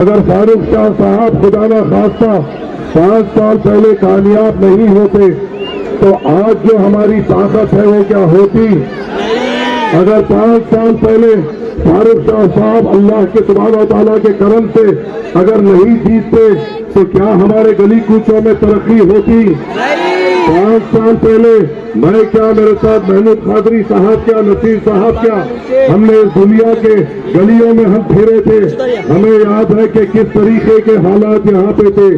अगर फारूक शाह साहब खुदा न खास्ता 5 साल पहले कामयाब नहीं होते तो आज जो हमारी ताकत है वो क्या होती। अगर 5 साल पहले फारूक शाह साहब अल्लाह के सुभान तआला के करम से अगर नहीं जीतते तो क्या हमारे गली कूचों में तरक्की होती। 5 साल पहले मैं क्या, मेरे साथ महमूद कादरी साहब क्या, नसीर साहब क्या, हमने इस दुनिया के गलियों में हम फिरे थे। हमें याद है कि किस तरीके के हालात यहाँ पे थे।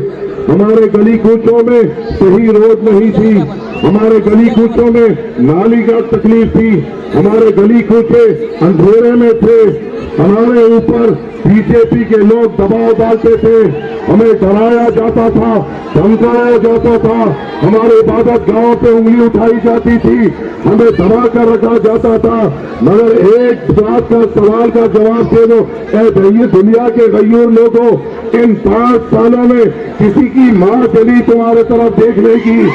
हमारे गली कूचों में सही रोड नहीं थी, हमारे गली कूचों में नाली का तकलीफ थी, हमारे गली कूचे अंधेरे में थे, हमारे ऊपर बीजेपी के लोग दबाव डालते थे, हमें डराया जाता था, धमकाया जाता था, हमारे इबादत गांव पे उंगली उठाई जाती थी, हमें दबा कर रखा जाता था। मगर एक बात का सवाल का जवाब दे दो, ये दुनिया के गयूर लोगों, इन 5 सालों में किसी की मां चली तुम्हारे तरफ देखने की? इन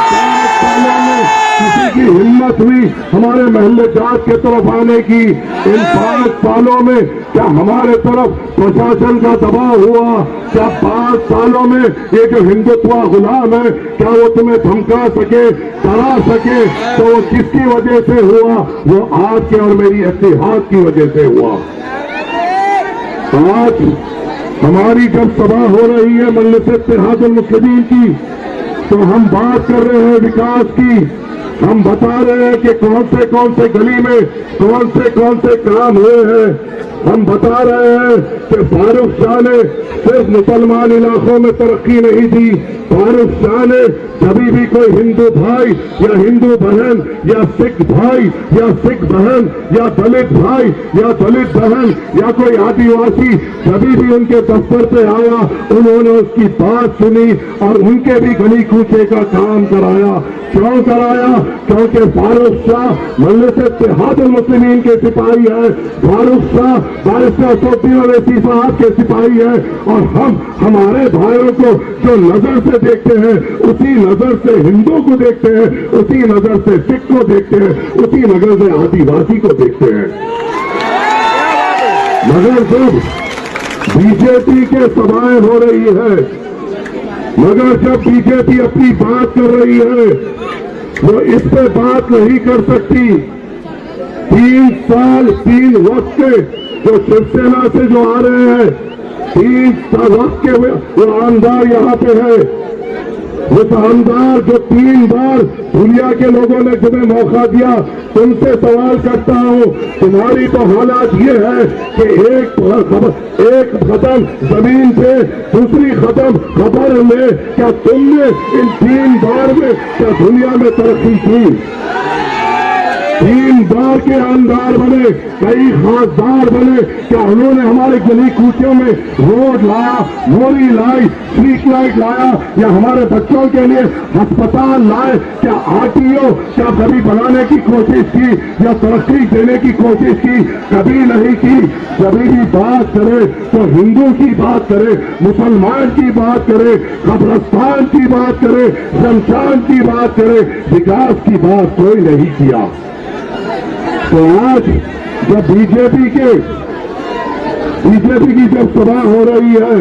5 सालों में किसी की हिम्मत हुई हमारे महल्ले जात के तरफ आने की? इन 5 सालों में क्या हमारे तरफ प्रशासन का दबाव हुआ? क्या 5 सालों में ये जो हिंदुत्व गुलाम है क्या वो तुम्हें धमका सके, डरा सके? तो वो किसकी वजह से हुआ? वो आपके और मेरी इत्तेहाद की वजह से हुआ। आज हमारी जब सभा हो रही है मजलिस इत्तेहादुल मुस्लिमीन की, तो हम बात कर रहे हैं विकास की, हम बता रहे हैं कि कौन से गली में कौन से काम हुए हैं। हम बता रहे हैं कि फारूक शाह ने सिर्फ मुसलमान इलाकों में तरक्की नहीं दी, फारूक शाह ने कभी भी कोई हिंदू भाई या हिंदू बहन या सिख भाई या सिख बहन या दलित भाई या दलित बहन या कोई आदिवासी कभी भी उनके दफ्तर पे आया, उन्होंने उसकी बात सुनी और उनके भी गली कूचे का काम कराया। क्यों कराया? क्योंकि फारूक शाह मजलिस इत्तेहादुल मुस्लिमीन के सिपाही है, फारूक शाह बैरिस्टर असदुद्दीन ओवैसी साहब के सिपाही है, और हम हमारे भाइयों को जो नजर से देखते हैं उसी नजर से हिंदू को देखते हैं, उसी नजर से सिख को देखते हैं, उसी नजर से आदिवासी को देखते हैं। मगर जब बीजेपी के सभाएं हो रही है, मगर जब बीजेपी अपनी बात कर रही है वो इस पे बात नहीं कर सकती। 3 साल 3 वक्त के जो शिवसेना से जो आ रहे हैं, 3 वक्त के वो आमदार यहाँ पे है, वो आमदार जो 3 बार दुनिया के लोगों ने तुम्हें मौका दिया, तुमसे सवाल करता हूं, तुम्हारी तो हालात ये है कि एक कदम जमीन पे दूसरी कदम खबर में, क्या तुमने इन 3 बार में क्या दुनिया में तरक्की की? 3 बार के आमदार बने, कई खासदार बने, क्या उन्होंने हमारे गली कूचों में रोड लाया, मोरी लाई, स्ट्रीट लाइट लाया, या हमारे बच्चों के लिए अस्पताल लाए? क्या आरटीओ क्या कभी बनाने की कोशिश की या तरक्की देने की कोशिश की? कभी नहीं की। जब भी बात करे तो हिंदू की बात करे, मुसलमान की बात करे, कब्रिस्तान की बात करे, शमशान की बात करे, विकास की बात कोई नहीं किया। तो आज जब बीजेपी की जब सभा हो रही है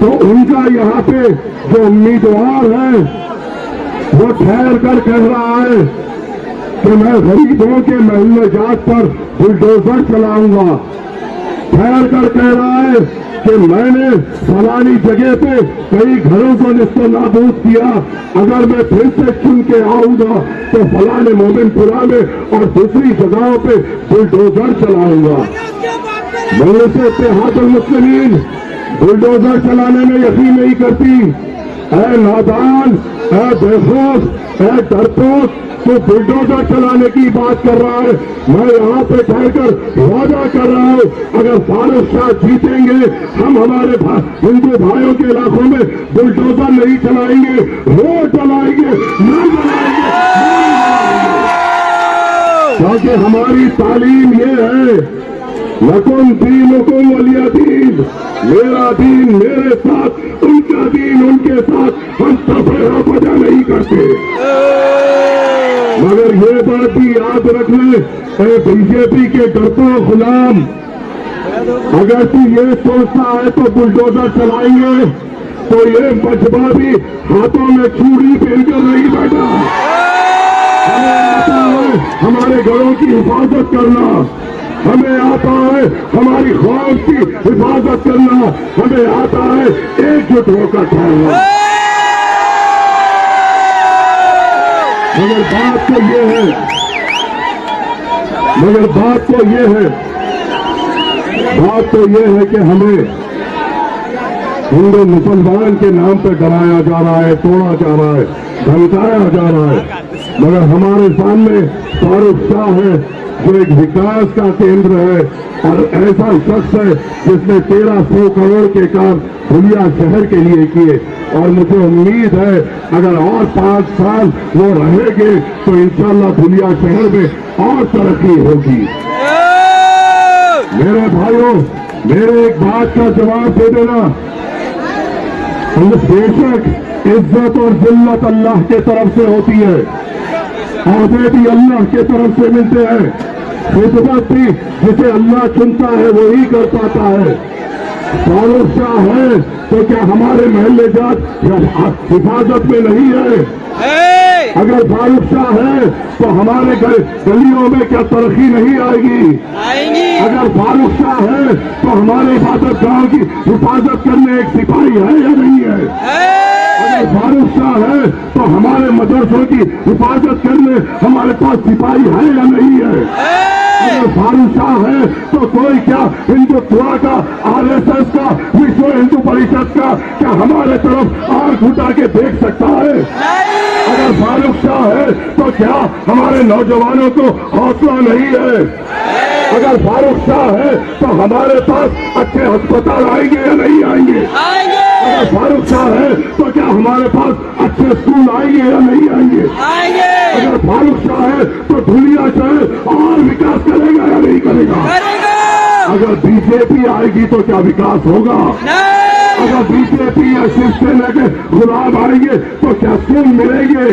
तो उनका यहाँ पे जो उम्मीदवार है वो ठहर कर कह रहा है कि मैं गरीबों के महल्ले जात पर बुलडोजर चलाऊंगा। ठहर कर कह रहा है कि मैंने फलानी जगह पे कई घरों को निस्तो नाबूद किया, अगर मैं फिर से चुन के आऊंगा तो फलाने मोमिनपुरा में और दूसरी जगहों पे बुलडोजर चलाऊंगा। मजलिस इत्तेहादुल मुस्लिमीन बुलडोजर चलाने में यकीन नहीं करती। है नादान, है बेखौफ, है डरपोक, तो बुलडोजर चलाने की बात कर रहा है। मैं यहाँ पे ठहरकर वादा कर रहा हूँ, अगर फारूक शाह जीतेंगे हम हमारे हिंदू भाइयों के इलाकों में बुलडोजर नहीं चलाएंगे, रोड चलाएंगे, नहीं चलाएंगे। क्योंकि हमारी तालीम ये है, लकुम दीनुकुम वलिया दीन, मेरा दीन मेरे साथ, उनका दीन उनके साथ, हम तफरीका बजा नहीं करते। मगर ये बात भी याद रख ले, बीजेपी के डरपोक गुलाम अगर तू ये सोचता है तो बुलडोजर चलाएंगे, तो ये मजबा भी हाथों में चूड़ी पहनकर नहीं बैठा। हमें आता है हमारे घरों की हिफाजत करना, हमें आता है हमारी खौफ की हिफाजत करना, हमें आता है एकजुट होकर ठहरना। मगर बात तो ये है, बात तो ये है कि हमें हिंदू मुसलमान के नाम पर डराया जा रहा है, तोड़ा जा रहा है, धमकाया जा रहा है। मगर हमारे सामने फारूक शाह है जो एक विकास का केंद्र है और ऐसा शख्स है जिसने 1300 करोड़ के काम धुलिया शहर के लिए किए। और मुझे उम्मीद है अगर और 5 साल वो रहेंगे तो इंशाल्लाह धुलिया शहर में और तरक्की होगी। मेरे भाइयों, मेरे एक बात का जवाब दे देना, बेशक इज्जत और जिल्लत अल्लाह के तरफ से होती है, औहदे भी अल्लाह के तरफ से मिलते हैं, खिदमत भी जिसे अल्लाह चुनता है वही कर पाता है। फारूक शाह है तो क्या हमारे महल्ले जात हिफाजत में नहीं है? अगर फारूक शाह है तो हमारे गलियों में क्या तरक्की नहीं आएगी? अगर फारूक शाह है तो हमारे इबादत गांव की हिफाजत करने एक सिपाही है या नहीं है? अगर फारूक शाह है तो हमारे मदरसों की हिफाजत करने हमारे पास सिपाही है या नहीं है? अगर फारूक शाह है तो कोई क्या हिंदुत्व का, आरएसएस का, विश्व हिंदू परिषद का क्या हमारे तरफ आंख उठा के देख सकता है? अगर फारूक शाह है तो क्या हमारे नौजवानों को हौसला नहीं है? अगर फारूक शाह है तो हमारे पास अच्छे अस्पताल आएंगे या नहीं आएंगे? अगर फारूक शाह है तो क्या हमारे पास अच्छे स्कूल आएंगे या नहीं आएंगे? अगर फारूक शाह है तो धुलिया शहर और विकास करेगा या नहीं करेगा? अगर बीजेपी आएगी तो क्या विकास होगा? अगर बीजेपी या शिवसेना के गुलाम आएंगे तो क्या स्कूल मिलेंगे?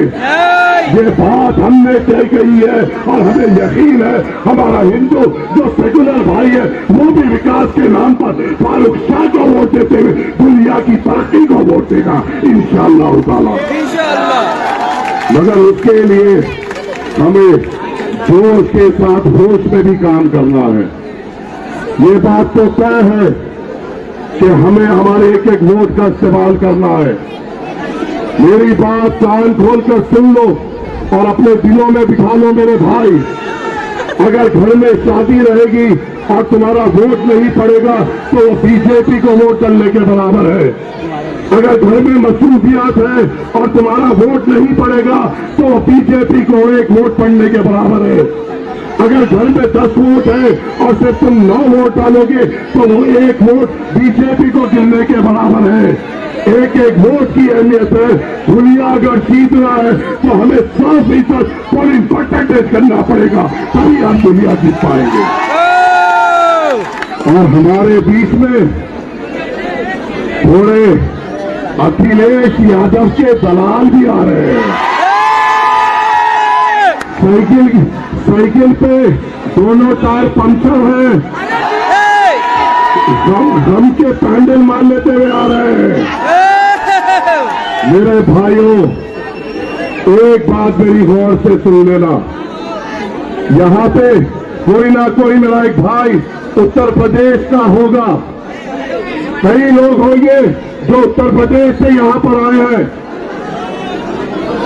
ये बात हमने तय कही है और हमें यकीन है हमारा हिंदू जो सेकुलर भाई है वो भी विकास के नाम पर फारूक शाह को वोट देते हुए दुनिया की तरक्की को वोट देगा इंशाअल्लाह ताला। मगर उसके लिए हमें जोश के साथ होश में भी काम करना है। ये बात तो तय है कि हमें हमारे एक एक वोट का इस्तेमाल करना है। मेरी बात कान खोलकर सुन लो और अपने दिलों में बिठा लो मेरे भाई। अगर घर में शादी रहेगी और तुम्हारा वोट नहीं पड़ेगा तो वो बीजेपी को वोट करने के बराबर है। अगर घर में मसरूफियात है और तुम्हारा वोट नहीं पड़ेगा तो वो बीजेपी को एक वोट पड़ने के बराबर है। अगर घर में 10 वोट है और सिर्फ तुम 9 वोट डालोगे तो वो एक वोट बीजेपी को गिनने के बराबर है। एक एक वोट की अहमियत है। दुनिया अगर जीतना है तो हमें 100% पोलिंग परसेंटेज करना पड़ेगा तभी हम दुनिया जीत पाएंगे। और हमारे बीच में थोड़े अखिलेश यादव के दलाल भी आ रहे हैं। साइकिल पे दोनों टायर पंक्चर हैं, गम के पैंडल मार लेते हुए आ रहे हैं। मेरे भाइयों, एक बात मेरी गौर से सुन लेना, यहाँ पे कोई ना कोई मेरा एक भाई उत्तर प्रदेश का होगा। कई लोग होंगे जो उत्तर प्रदेश से यहाँ पर आए हैं।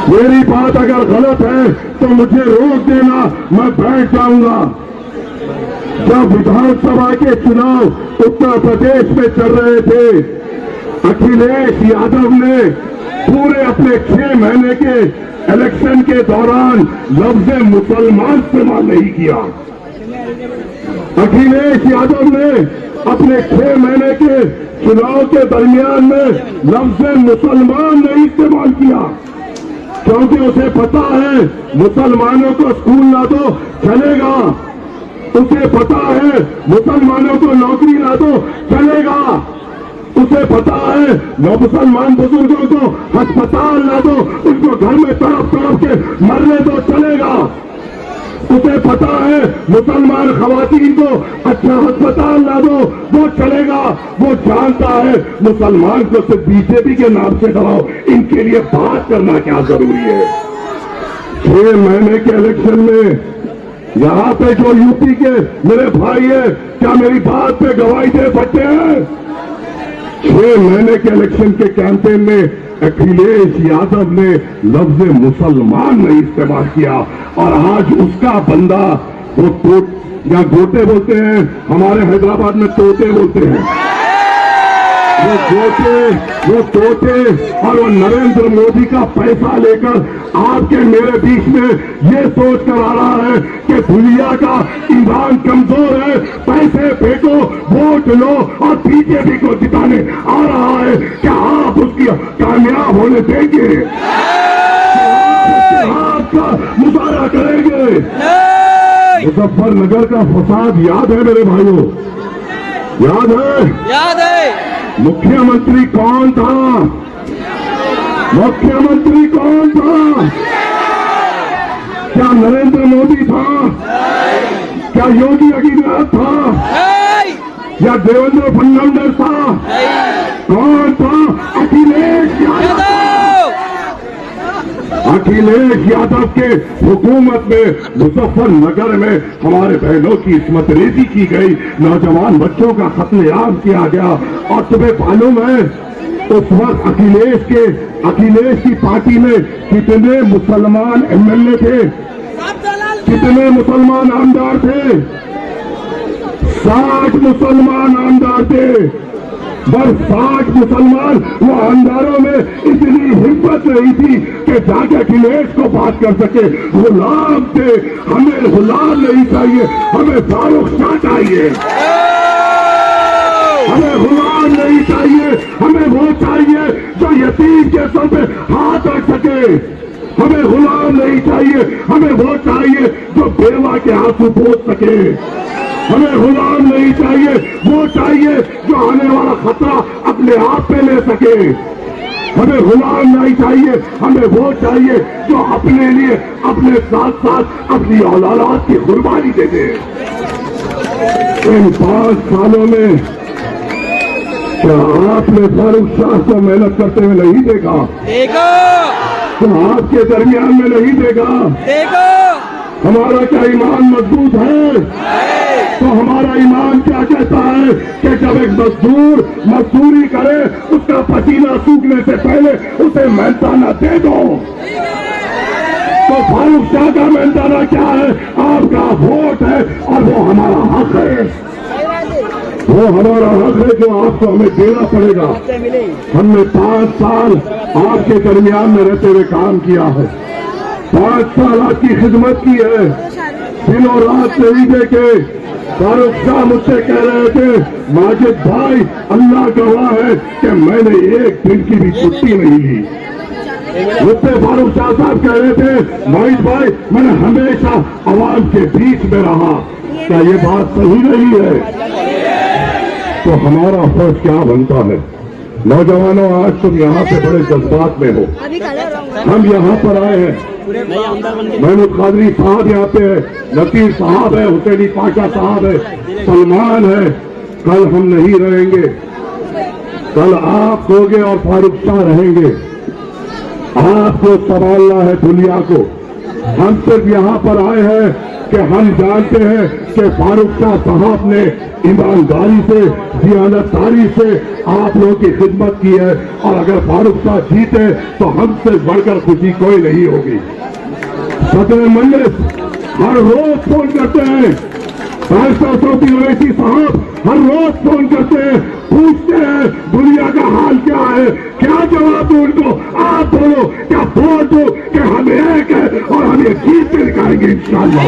मेरी बात अगर गलत है तो मुझे रोक देना, मैं बैठ जाऊंगा। जब विधानसभा के चुनाव उत्तर प्रदेश में चल रहे थे, अखिलेश यादव ने पूरे अपने 6 महीने के इलेक्शन के दौरान लफ्ज मुसलमान इस्तेमाल नहीं किया। अखिलेश यादव ने अपने 6 महीने के चुनाव के दरमियान में लफ्ज मुसलमान नहीं इस्तेमाल किया, क्योंकि उसे पता है मुसलमानों को स्कूल ना दो चलेगा, उसे पता है मुसलमानों को नौकरी ना दो चलेगा, उसे पता है मुसलमान बुजुर्गों को अस्पताल ना दो, उनको घर में तड़प तड़प के मरने दो चलेगा। उसे पता है मुसलमान खवातीन को अच्छा अस्पताल ला दो वो चलेगा। वो जानता है मुसलमान को सिर्फ बीजेपी के नाम से दबाओ, इनके लिए बात करना क्या जरूरी है। 6 महीने के इलेक्शन में यहां पे जो यूपी के मेरे भाई है, क्या मेरी बात पे गवाही दे सकते हैं? 6 महीने के इलेक्शन के कैंपेन में अखिलेश यादव ने लफ्ज मुसलमान नहीं इस्तेमाल किया और आज उसका बंदा वो या गोटे बोलते हैं, हमारे हैदराबाद में तोते बोलते हैं, वो तोते और वो नरेंद्र मोदी का पैसा लेकर आपके मेरे बीच में ये सोच कर आ रहा है कि दुनिया का ईमान कमजोर है, पैसे फेंको, वोट लो और बीजेपी को जिताने आ रहा है। क्या आप उसकी कामयाब होने देंगे? आपका मुजाहरा करेंगे? मुजफ्फरनगर का फसाद याद है मेरे भाइयों? याद है? याद है। मुख्यमंत्री कौन था? मुख्यमंत्री कौन था? क्या नरेंद्र मोदी था? क्या योगी आदित्यनाथ था? या देवेंद्र फडणवीस था? कौन था? अखिलेश यादव। अखिलेश यादव के हुकूमत में मुजफ्फरनगर में हमारे बहनों की इस्मत रेजी की गई, नौजवान बच्चों का कत्लेआम किया गया। और तुम्हें मालूम है उस वक्त अखिलेश की पार्टी में कितने मुसलमान एमएलए थे, कितने मुसलमान आमदार थे? 60 मुसलमान आमदार थे। बस 60 मुसलमान वो आमदारों में इतनी हिम्मत नहीं थी कि जाके अखिलेश को बात कर सके। गुलाम थे। हमें गुलाम नहीं चाहिए, हमें फारूक शाह चाहिए। हमें गुलाम नहीं चाहिए, हमें वो चाहिए जो यतीम के सर पे हाथ रख सके। हमें गुलाम नहीं चाहिए, हमें वो चाहिए जो बेवा के आंसू पोंछ सके। हमें गुलाम नहीं चाहिए, वो चाहिए जो आने वाला खतरा अपने आप पे ले सके। हमें गुलाम नहीं चाहिए, हमें वो चाहिए जो अपने लिए अपने साथ साथ अपनी औलाद की कुर्बानी दे दे। इन 5 सालों में क्या आपने फारूक शाह को मेहनत करते हुए नहीं देखा? देखो। तो आपके दरमियान में नहीं देखा? देखो। हमारा क्या ईमान मजबूत है? तो हमारा ईमान क्या कहता है कि जब एक मजदूर मजदूरी करे उसका पसीना सूखने से पहले उसे मेहनताना दे दो। तो फारूक शाह का मेहनताना क्या है? आपका वोट है और वो हमारा हक है। वो हमारा हक है जो आपको हमें देना पड़ेगा। हमने 5 साल आपके दरमियान में रहते हुए काम किया है, 5 साल आपकी खिदमत की है, दिनों रात नहीं देखे। फारूक शाह मुझसे कह रहे थे, माजिद भाई अल्लाह गवाह है कि मैंने एक दिन की भी छुट्टी नहीं ली। मुझसे फारूक शाह साहब कह रहे थे, माजिद भाई मैंने हमेशा आवाम के बीच में रहा। क्या ये बात सही नहीं है? तो हमारा फर्ज क्या बनता है? नौजवानों, आज तुम यहाँ पे बड़े जज्बात में हो। हम यहाँ पर आए हैं, महमूद कादरी साहब यहाँ पे है, नसीर साहब है, हुसैनी पाशा साहब है, सलमान है। कल हम नहीं रहेंगे, कल आप होगे और फारूक शाह रहेंगे। आपको संभालना है दुनिया को। हम सिर्फ यहाँ पर आए हैं कि हम जानते हैं कि फारूक शाह साहब ने ईमानदारी से, दियानतदारी से आप लोगों की खिदमत की है और अगर फारूक शाह जीते तो हमसे बढ़कर खुशी कोई नहीं होगी। सदर मजलिस हर रोज फोन करते हैं, बैरिस्टर सऊदी ओवैसी साहब हर रोज फोन करते हैं, पूछते हैं दुनिया का हाल क्या है। क्या जवाब दो उनको? आप बोलो, क्या वोट दो कि हम एक है और हम ये जीत के दिखाएंगे इंशाअल्लाह।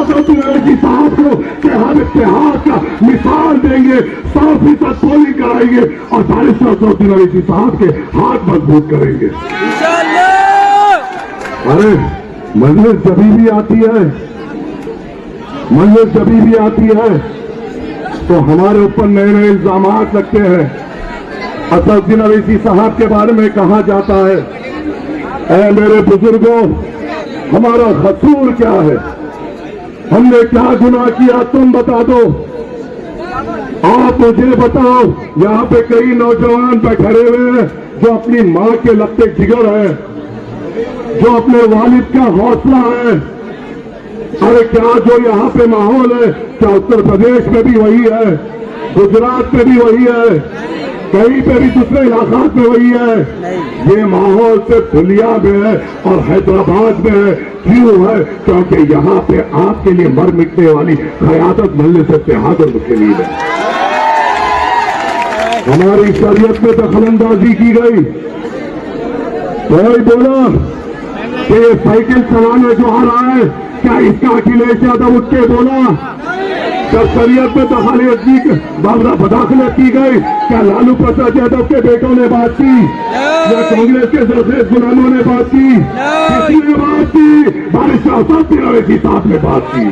सऊदी ओवैसी साहब को कि हम इत्तेहाद का मिसाल देंगे, 100% पोलिंग कराएंगे और बैरिस्टर सऊदी ओवैसी साहब के हाथ मजबूत करेंगे। अरे मजलिस जभी भी आती है, मजलिस जभी भी आती है तो हमारे ऊपर नए नए इल्जाम लगते हैं। असदुद्दीन ओवैसी साहब के बारे में कहा जाता है, ऐ मेरे बुजुर्गों, हमारा कसूर क्या है, हमने क्या गुनाह किया, तुम बता दो। आप मुझे बताओ। यहाँ पे कई नौजवान बैठे हुए हैं जो अपनी माँ के लगते जिगर हैं, जो अपने वालिद का हौसला है। अरे क्या जो यहाँ पे माहौल है, क्या उत्तर प्रदेश में भी वही है, गुजरात में भी वही है, कहीं पे भी दूसरे इलाकात में वही है? ये माहौल सिर्फ दुनिया में है और हैदराबाद में है। क्यों है? क्योंकि यहाँ पे आपके लिए मर मिटने वाली क़यादत मजलिस इत्तेहाद और मुस्लिमीन है। हमारी शरीयत में दखलंदाजी की गई। कोई बोला कि ये साइकिल चलाने जो आ रहा है, क्या इसका अखिलेश यादव उठ के बोला? जब शरीयत में दाखिलत की गई, क्या लालू प्रसाद यादव के बेटों ने बात की या कांग्रेस के सरफेज गुलामों ने बात की? किसी ने बात की? बारिशाह साहब ने बात की।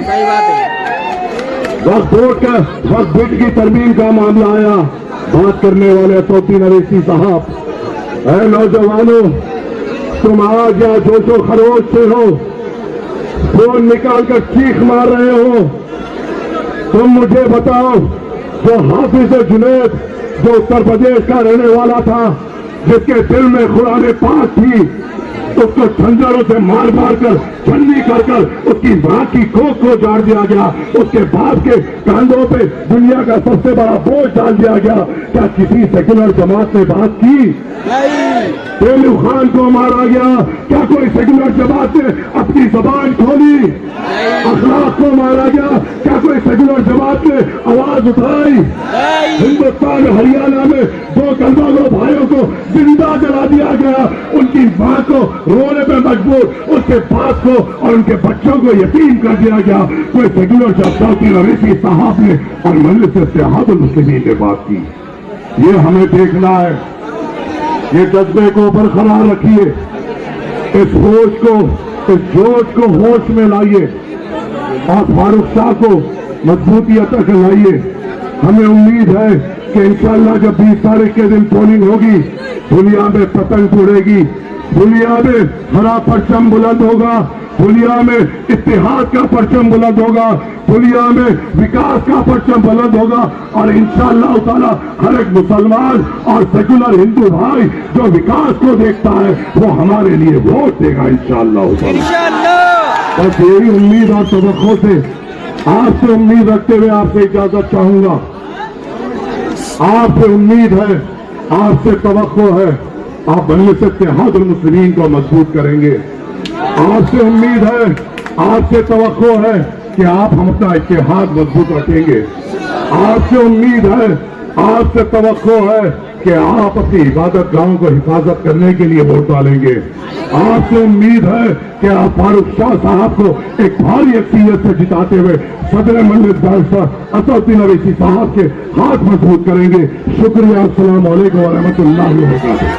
वक्त बिट की तरमीम का मामला आया, बात करने वाले असदुद्दीन अवैसी साहब। है नौजवानों, तुम आज या जोशो खरोश से हो, फोन निकालकर चीख मार रहे हो। तुम मुझे बताओ, जो हाफिज जुनैद जो उत्तर प्रदेश का रहने वाला था, जिसके दिल में कुरान पाक थी, उसको खंजरों से मार मार कर छन्नी कर कर उसकी मां की कोख को जाड़ दिया गया, उसके बाप के कांधों पे दुनिया का सबसे बड़ा बोझ डाल दिया गया। क्या किसी सेक्युलर जमात ने बात की? तेलू खान को मारा गया, क्या कोई सेक्युलर जमात ने अपनी जबान खोली? अखलाक को मारा गया, क्या कोई सेक्युलर जमात ने आवाज उठाई? हिंदुस्तान हरियाणा में 2 कलमागो भाइयों को जिंदा जला दिया गया, उनकी मां को रोने पे मजबूर, उसके बाप को और उनके बच्चों को यतीम कर दिया गया। कोई सेक्युलर असदुद्दीन अवैसी साहब ने और मजलिस इत्तेहाद और मुस्लिमीन ने बात की। ये हमें देखना है। ये जज्बे को बरकरार रखिए, इस होश को, इस जोश को होश में लाइए और फारूक शाह को मजबूती तक लाइए। हमें उम्मीद है कि इंशाअल्लाह जब 20 तारीख के दिन पोलिंग होगी, दुनिया में पतंग उड़ेगी, दुनिया में हरा परचम बुलंद होगा, दुनिया में इत्तेहाद का परचम बुलंद होगा, दुनिया में विकास का परचम बुलंद होगा और इंशाअल्लाह ताला हर एक मुसलमान और सेकुलर हिंदू भाई जो विकास को देखता है वो हमारे लिए वोट देगा इंशाअल्लाह। बस यही उम्मीद और तवक्को से आपसे उम्मीद रखते हुए आपसे इजाजत चाहूंगा। आपसे उम्मीद है, आपसे तवक्को है, आप मजलिस इत्तेहाद और मुस्लिमीन को मजबूत करेंगे। आपसे उम्मीद है, आपसे तवक्को है कि आप हम अपना इत्तेहाद मजबूत रखेंगे। आपसे उम्मीद है, आपसे तवक्को है कि आप अपनी इबादत गाहों को हिफाजत करने के लिए वोट डालेंगे। आपसे उम्मीद है कि आप फारूक शाह साहब को एक भारी अक्सरियत से जिताते हुए सदर मजलिस बारिशाह असदुद्दीन अवैसी साहब के हाथ मजबूत करेंगे। शुक्रिया। अस्सलाम वालेकुम व रहमतुल्लाहि व बरकातुहू।